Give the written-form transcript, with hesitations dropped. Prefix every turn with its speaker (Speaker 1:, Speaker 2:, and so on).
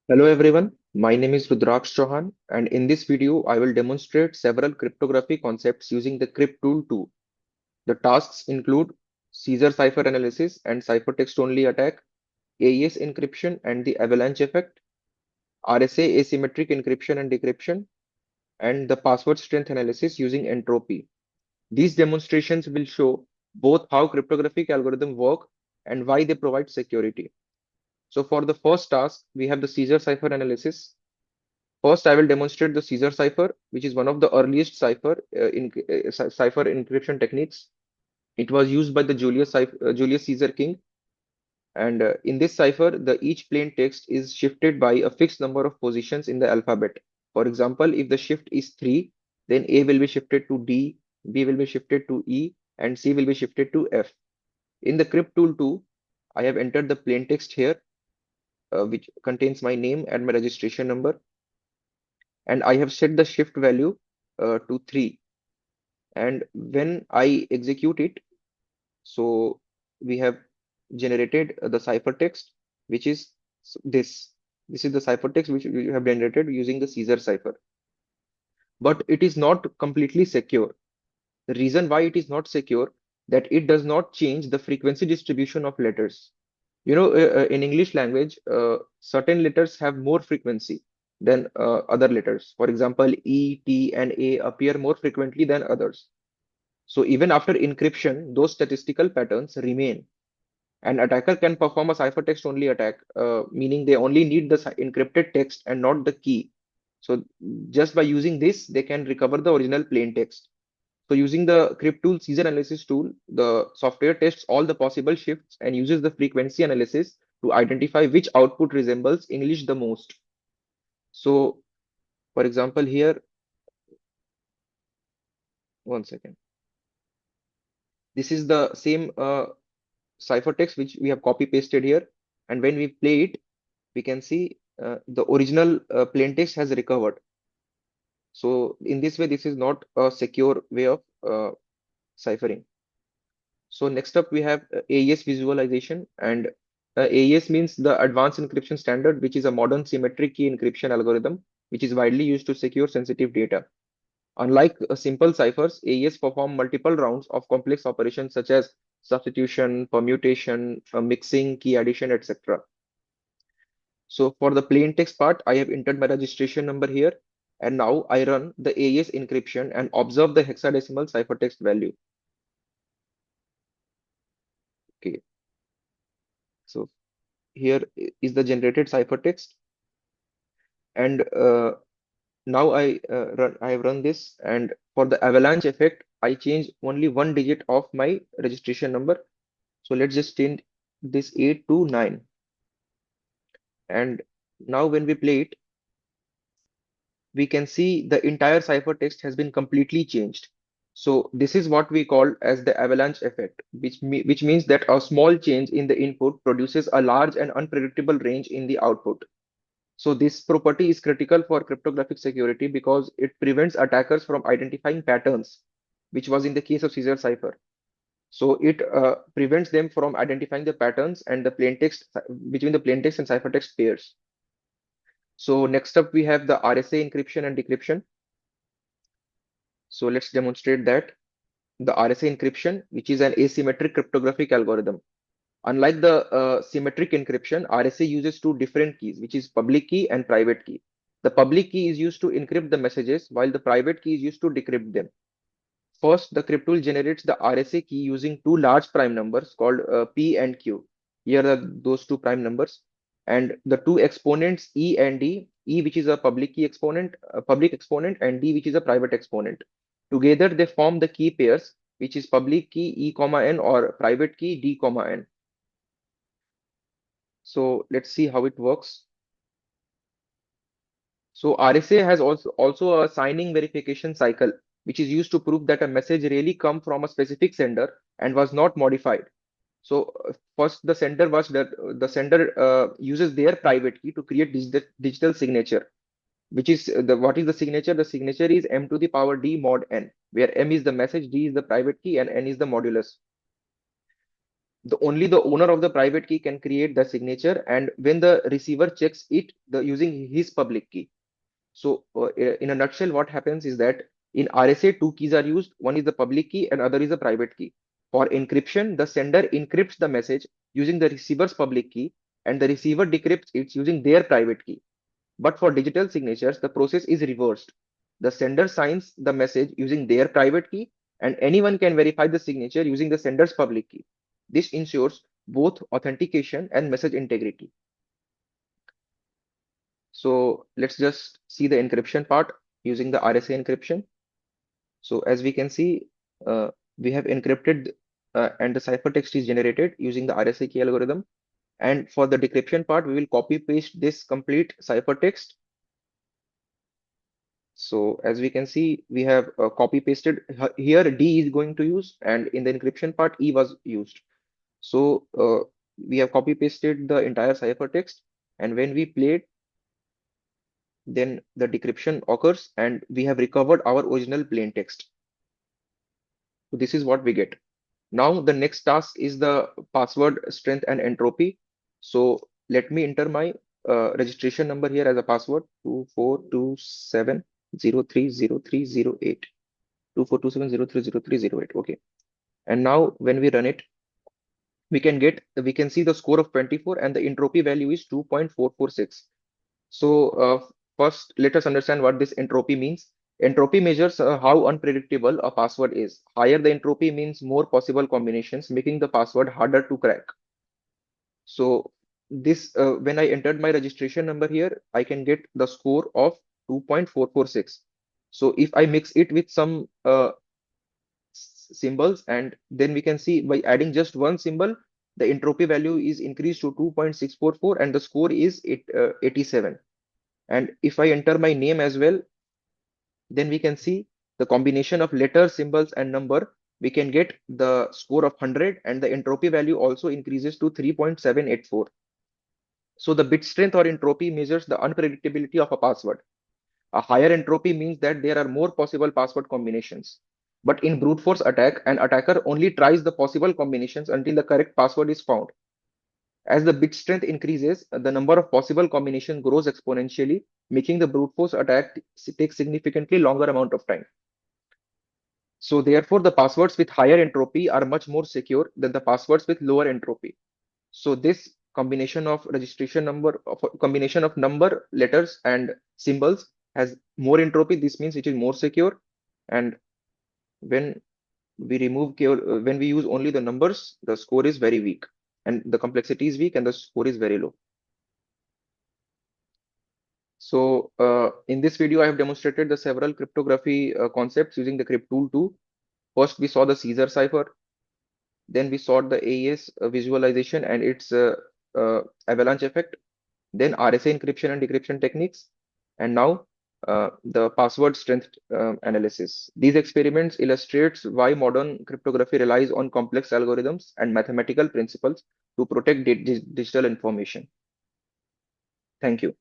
Speaker 1: Hello everyone, my name is Rudraksha Chouhan, and in this video I will demonstrate several cryptography concepts using the CrypTool 2. The tasks include Caesar cipher analysis and ciphertext only attack, AES encryption and the avalanche effect, RSA asymmetric encryption and decryption, and the password strength analysis using entropy. These demonstrations will show both how cryptographic algorithms work and why they provide security. So for the first task, we have the Caesar cipher analysis. First, I will demonstrate the Caesar cipher, which is one of the earliest cipher encryption techniques. It was used by the Julius Caesar king, and in this cipher, the each plain text is shifted by a fixed number of positions in the alphabet. For example, if the shift is 3, then A will be shifted to D, B will be shifted to E, and C will be shifted to F. In the crypt tool 2, I have entered the plain text here, which contains my name and my registration number, and I have set the shift value to 3. And when I execute it, so we have generated the ciphertext, which is this. This is the ciphertext which we have generated using the Caesar cipher. But it is not completely secure. The reason why it is not secure, that it does not change the frequency distribution of letters. In English language, certain letters have more frequency than other letters. For example, E, T, and A appear more frequently than others. So even after encryption, those statistical patterns remain. An attacker can perform a ciphertext only attack, meaning they only need the encrypted text and not the key. So just by using this, they can recover the original plain text. So using the CrypTool Caesar analysis tool, the software tests all the possible shifts and uses the frequency analysis to identify which output resembles English the most. So for example, here, one second. This is the same ciphertext which we have copy pasted here. And when we play it, we can see the original plain text has recovered. So in this way, this is not a secure way of ciphering. So next up, we have AES visualization, and AES means the Advanced Encryption Standard, which is a modern symmetric key encryption algorithm, which is widely used to secure sensitive data. Unlike simple ciphers, AES perform multiple rounds of complex operations such as substitution, permutation, mixing, key addition, etc. So for the plain text part, I have entered my registration number here. And now I run the AES encryption and observe the hexadecimal ciphertext value. Okay, so here is the generated ciphertext. And now I have run this. And for the avalanche effect, I change only one digit of my registration number. So let's just change this 8 to 9. And now when we play it, we can see the entire ciphertext has been completely changed. So this is what we call as the avalanche effect, which means that a small change in the input produces a large and unpredictable range in the output. So this property is critical for cryptographic security because it prevents attackers from identifying patterns, which was in the case of Caesar cipher. So it prevents them from identifying the patterns and the plaintext between the plaintext and ciphertext pairs. So next up, we have the RSA encryption and decryption. So let's demonstrate that. The RSA encryption, which is an asymmetric cryptographic algorithm. Unlike the symmetric encryption, RSA uses two different keys, which is public key and private key. The public key is used to encrypt the messages, while the private key is used to decrypt them. First, the cryptool generates the RSA key using two large prime numbers called P and Q. Here are those two prime numbers. And the two exponents E and D, E which is a public exponent, and D which is a private exponent. Together they form the key pairs, which is public key E comma N or private key D comma N. So let's see how it works. So RSA has also a signing verification cycle, which is used to prove that a message really come from a specific sender and was not modified. So first, the sender uses their private key to create digital signature, which is what is the signature? The signature is m to the power d mod n, where m is the message, d is the private key, and n is the modulus. only the owner of the private key can create the signature, and when the receiver checks it using his public key. So in a nutshell, what happens is that in RSA, two keys are used. One is the public key and other is the private key. For encryption, the sender encrypts the message using the receiver's public key, and the receiver decrypts it using their private key. But for digital signatures, the process is reversed. The sender signs the message using their private key, and anyone can verify the signature using the sender's public key. This ensures both authentication and message integrity. So let's just see the encryption part using the RSA encryption. So as we can see, we have encrypted and the ciphertext is generated using the RSA key algorithm. And for the decryption part, we will copy paste this complete ciphertext. So as we can see, we have copy pasted here D is going to use, and in the encryption part E was used. So we have copy pasted the entire ciphertext, and when we play it, then the decryption occurs and we have recovered our original plain text. So this is what we get. Now the next task is the password strength and entropy. So let me enter my registration number here as a password 2427030308. 2427030308. Okay. And now when we run it, we can see the score of 24 and the entropy value is 2.446. So first, let us understand what this entropy means. Entropy measures how unpredictable a password is. Higher the entropy means more possible combinations, making the password harder to crack. So this, when I entered my registration number here, I can get the score of 2.446. So if I mix it with some symbols, and then we can see by adding just one symbol, the entropy value is increased to 2.644 and the score is 87. And if I enter my name as well, then we can see the combination of letters, symbols, and number. We can get the score of 100, and the entropy value also increases to 3.784. So the bit strength or entropy measures the unpredictability of a password. A higher entropy means that there are more possible password combinations. But in brute force attack, an attacker only tries the possible combinations until the correct password is found. As the bit strength increases, the number of possible combinations grows exponentially, making the brute force attack take significantly longer amount of time. So therefore, the passwords with higher entropy are much more secure than the passwords with lower entropy. So this combination of registration number, of combination of number, letters, and symbols has more entropy. This means it is more secure. And when when we use only the numbers, the score is very weak, and the complexity is weak, and the score is very low. So in this video, I have demonstrated the several cryptography concepts using the CrypTool 2. First, we saw the Caesar cipher. Then we saw the AES visualization and its avalanche effect. Then RSA encryption and decryption techniques. And now the password strength analysis. These experiments illustrates why modern cryptography relies on complex algorithms and mathematical principles to protect digital information. Thank you.